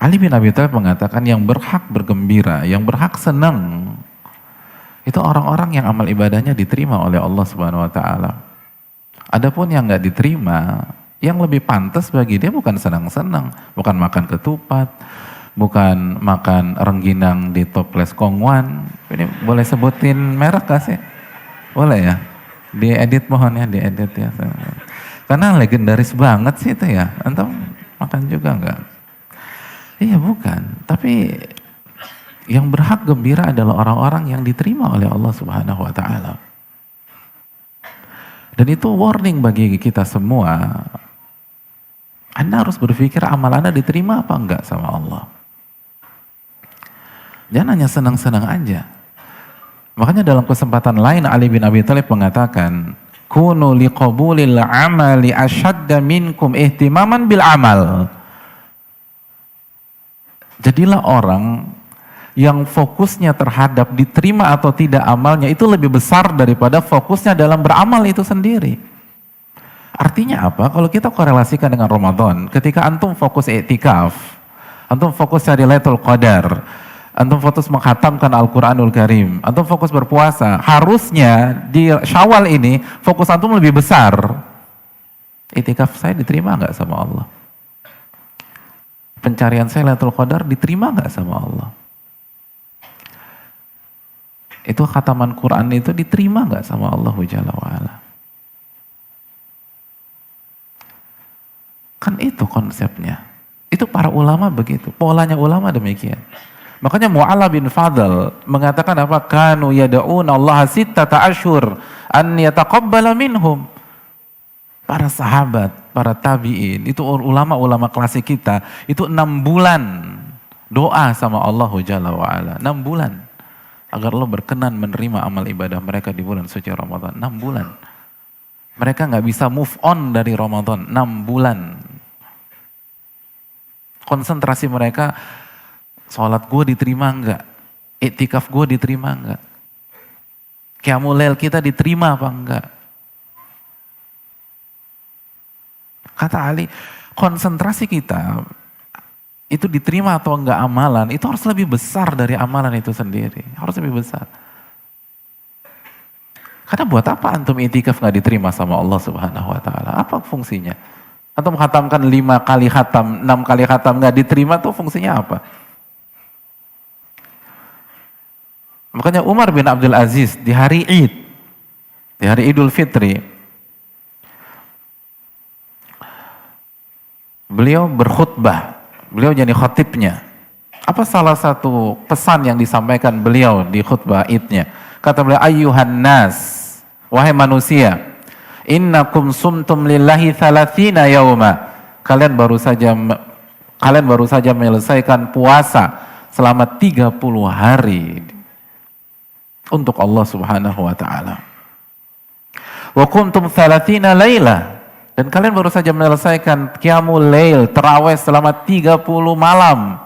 Ali bin Abi Thalib mengatakan yang berhak bergembira, yang berhak senang, itu orang-orang yang amal ibadahnya diterima oleh Allah Subhanahu wa taala. Adapun yang nggak diterima, yang lebih pantas bagi dia bukan senang-senang, bukan makan ketupat, bukan makan rengginang di Toples Kongwan. Ini boleh sebutin merek gak sih? Boleh ya? Diedit mohon ya, diedit ya. Karena legendaris banget sih itu ya. Antum makan juga enggak? Iya bukan. Tapi yang berhak gembira adalah orang-orang yang diterima oleh Allah Subhanahu wa taala. Dan itu warning bagi kita semua. Anda harus berpikir amal Anda diterima apa enggak sama Allah. Jangan hanya senang-senang aja. Makanya dalam kesempatan lain Ali bin Abi Thalib mengatakan, kunu liqabulil amali ashadda minkum ihtimaman bil amal. Jadilah orang yang fokusnya terhadap diterima atau tidak amalnya itu lebih besar daripada fokusnya dalam beramal itu sendiri. Artinya apa? Kalau kita korelasikan dengan Ramadan, ketika antum fokus i'tikaf, antum fokus cari Lailatul Qadar, antum fokus menghatamkan Al-Quranul Karim, antum fokus berpuasa, harusnya di Syawal ini fokus antum lebih besar. I'tikaf saya diterima nggak sama Allah? Pencarian saya Lailatul Qadar diterima nggak sama Allah? Itu khataman Quran itu diterima nggak sama Allah Jalla wa'ala? Kan itu konsepnya. Itu para ulama begitu. Polanya ulama demikian. Makanya Mu'alla bin Fadl mengatakan apa? Kanu yada'una Allah sittata asyhur an yataqabbala minhum. Para sahabat, para tabi'in, itu ulama-ulama klasik kita, itu 6 bulan doa sama Allah Jalla wa'ala. 6 bulan. Agar Allah berkenan menerima amal ibadah mereka di bulan suci Ramadan. 6 bulan. Mereka nggak bisa move on dari Ramadan. 6 bulan. Konsentrasi mereka, sholat gue diterima enggak? Iktikaf gue diterima enggak? Qiyamul Lail kita diterima apa enggak? Kata Ali, konsentrasi kita itu diterima atau enggak amalan, itu harus lebih besar dari amalan itu sendiri. Harus lebih besar. Karena buat apa antum iktikaf enggak diterima sama Allah Subhanahu wa taala? Apa fungsinya? Antum khatamkan 5 kali khatam, 6 kali khatam enggak diterima tuh fungsinya apa? Makanya Umar bin Abdul Aziz di hari Id, di hari Idul Fitri, beliau berkhutbah, beliau jadi khatibnya. Apa salah satu pesan yang disampaikan beliau di khutbah Idnya? Kata beliau, ayyuhan nas, wahai manusia, innakum sumtum lillahi 30 yauma. Kalian baru saja menyelesaikan puasa selama 30 hari untuk Allah Subhanahu wa taala. Wa kuntum 30 laila, dan kalian baru saja menyelesaikan qiyamul lail, tarawih selama 30 malam.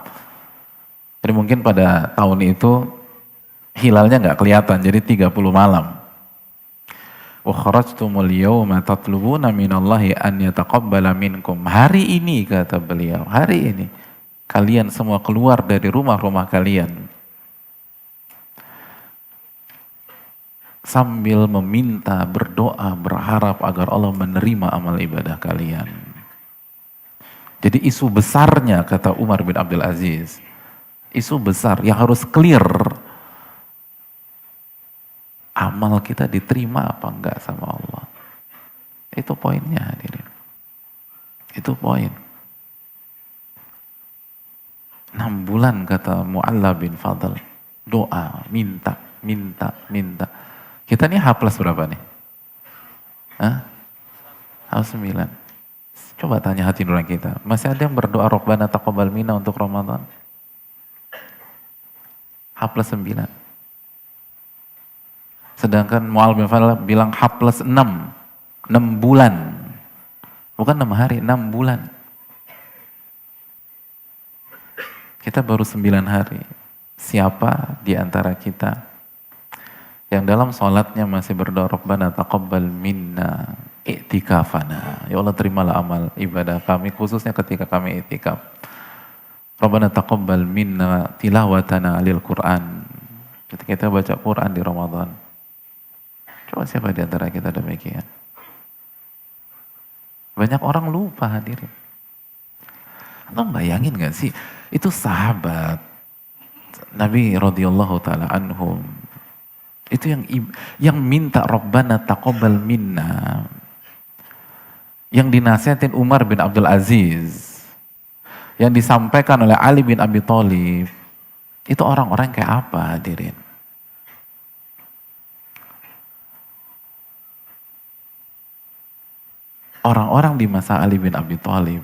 Jadi mungkin pada tahun itu hilalnya nggak kelihatan, jadi 30 malam. Wa kharajtumul yawma tatlubuna minallahi an yataqabbala minkum. Hari ini kata beliau, hari ini kalian semua keluar dari rumah-rumah kalian sambil meminta, berdoa, berharap agar Allah menerima amal ibadah kalian. Jadi isu besarnya, kata Umar bin Abdul Aziz, isu besar yang harus clear, amal kita diterima apa enggak sama Allah. Itu poinnya hadirin. Itu poin. 6 bulan kata Mu'alla bin Fadl, doa, minta. Kita nih H plus berapa nih? H 9. Coba tanya hati nurani kita. Masih ada yang berdoa Rabbana taqabbal minna untuk Ramadan? H plus 9. Sedangkan Mu'al bin Fadl bilang H plus 6. 6 bulan. Bukan 6 hari, 6 bulan. Kita baru 9 hari. Siapa di antara kita yang dalam sholatnya masih berdoa Rabbana taqabbal minna i'tikafana. Ya Allah terimalah amal ibadah kami khususnya ketika kami i'tikaf. Rabbana taqabbal minna tilawatana lil Qur'an. Ketika kita baca Quran di Ramadan. Coba siapa di antara kita demikian? Banyak orang lupa hadirin. Anda bayangin gak sih? Itu sahabat Nabi radhiyallahu taala anhum. Itu yang minta Rabbana taqabbal minna. Yang dinasihatin Umar bin Abdul Aziz. Yang disampaikan oleh Ali bin Abi Thalib. Itu orang-orang kayak apa hadirin? Orang-orang di masa Ali bin Abi Thalib,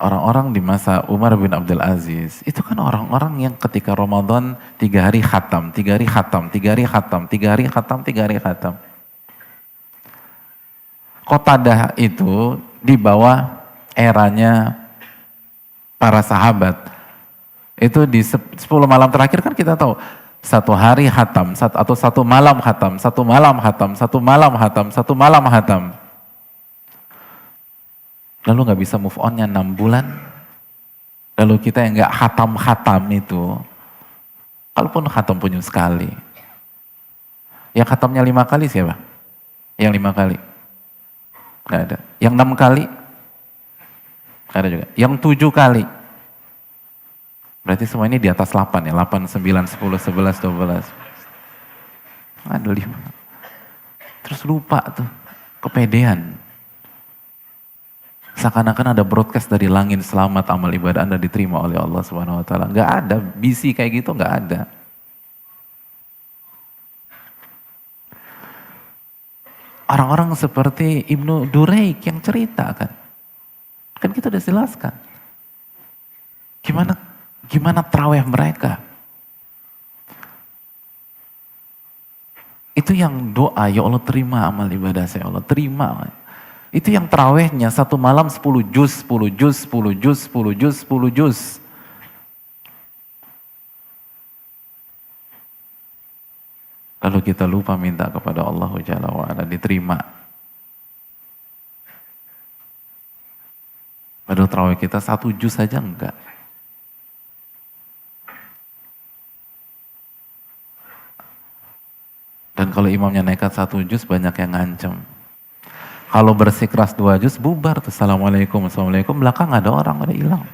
orang-orang di masa Umar bin Abdul Aziz, itu kan orang-orang yang ketika Ramadan 3 hari khatam, 3 hari khatam, 3 hari khatam, 3 hari khatam, 3 hari khatam. Qatadah itu di bawah eranya para sahabat. Itu di 10 malam terakhir kan kita tahu, 1 hari khatam, atau 1 malam khatam, 1 malam khatam, 1 malam khatam, 1 malam khatam. Lalu nggak bisa move onnya 6 bulan. Lalu kita yang nggak khatam-khatam itu, kalaupun khatam punya sekali. Yang khatamnya 5 kali siapa? Yang 5 kali? Nggak ada. Yang 6 kali? Nggak ada juga. Yang 7 kali? Berarti semua ini di atas 8 ya, 8, 9, 10, 11, 12. Ada 5. Terus lupa tuh, kepedean. Seakan-akan ada broadcast dari langit, selamat amal ibadah Anda diterima oleh Allah Subhanahu wa taala. Enggak ada, bisi kayak gitu enggak ada. Orang-orang seperti Ibnu Duraik yang cerita kan. Kan kita udah jelaskan. Gimana tarawih mereka? Itu yang doa, ya Allah terima amal ibadah saya, Allah terima. Itu yang tarawihnya 1 malam 10 juz, 10 juz, 10 juz, 10 juz, 10 juz. Lalu kita lupa minta kepada Allah Jalla wa'ala diterima. Padahal tarawih kita 1 juz saja enggak. Dan kalau imamnya nekat 1 juz banyak yang ngancem. Kalau bersikeras 2 juz bubar tuh. Assalamualaikum, assalamualaikum. Belakang ada orang, udah hilang.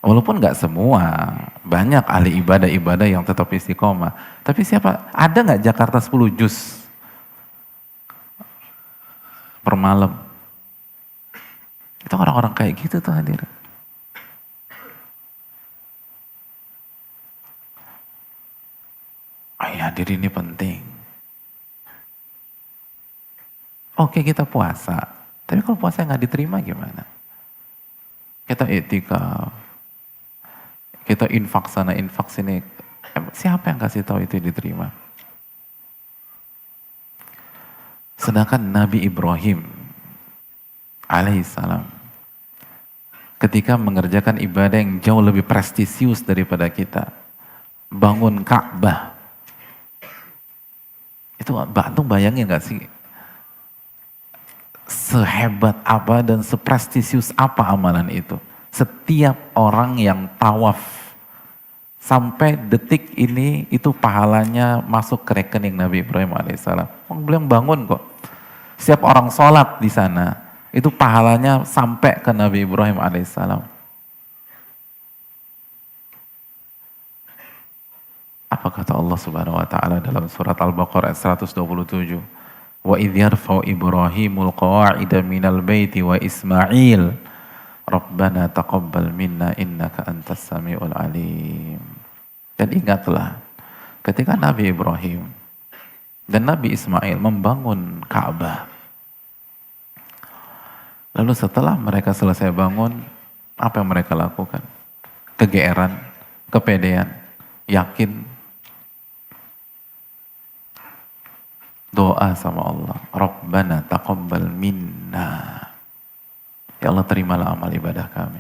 Walaupun nggak semua, banyak ahli ibadah-ibadah yang tetap istiqomah. Tapi siapa? Ada nggak Jakarta 10 juz per malam? Itu orang-orang kayak gitu tuh hadirin. Hadir ini penting. Oke kita puasa, tapi kalau puasa nggak diterima gimana? Kita iktikaf, kita infak sana infak sini. Siapa yang kasih tahu itu diterima? Sedangkan Nabi Ibrahim alaihissalam ketika mengerjakan ibadah yang jauh lebih prestisius daripada kita, bangun Ka'bah. Itu antum bayangin gak sih? Sehebat apa dan seprestisius apa amalan itu. Setiap orang yang tawaf sampai detik ini itu pahalanya masuk ke rekening Nabi Ibrahim alaihissalam. Beliau bangun kok. Setiap orang sholat di sana itu pahalanya sampai ke Nabi Ibrahim alaihissalam. Apa kata Allah Subhanahu wa taala dalam surat Al-Baqarah 127? Wa idh yarfa'u Ibrahimul qawa'ida minal baiti wa Ismail Rabbana taqabbal minna innaka antas samiul alim. Dan ingatlah ketika Nabi Ibrahim dan Nabi Ismail membangun Ka'bah. Lalu setelah mereka selesai bangun, apa yang mereka lakukan? Kegeeran, kepedean, yakin, doa sama Allah, Rabbana taqabbal minna. Ya Allah terimalah amal ibadah kami.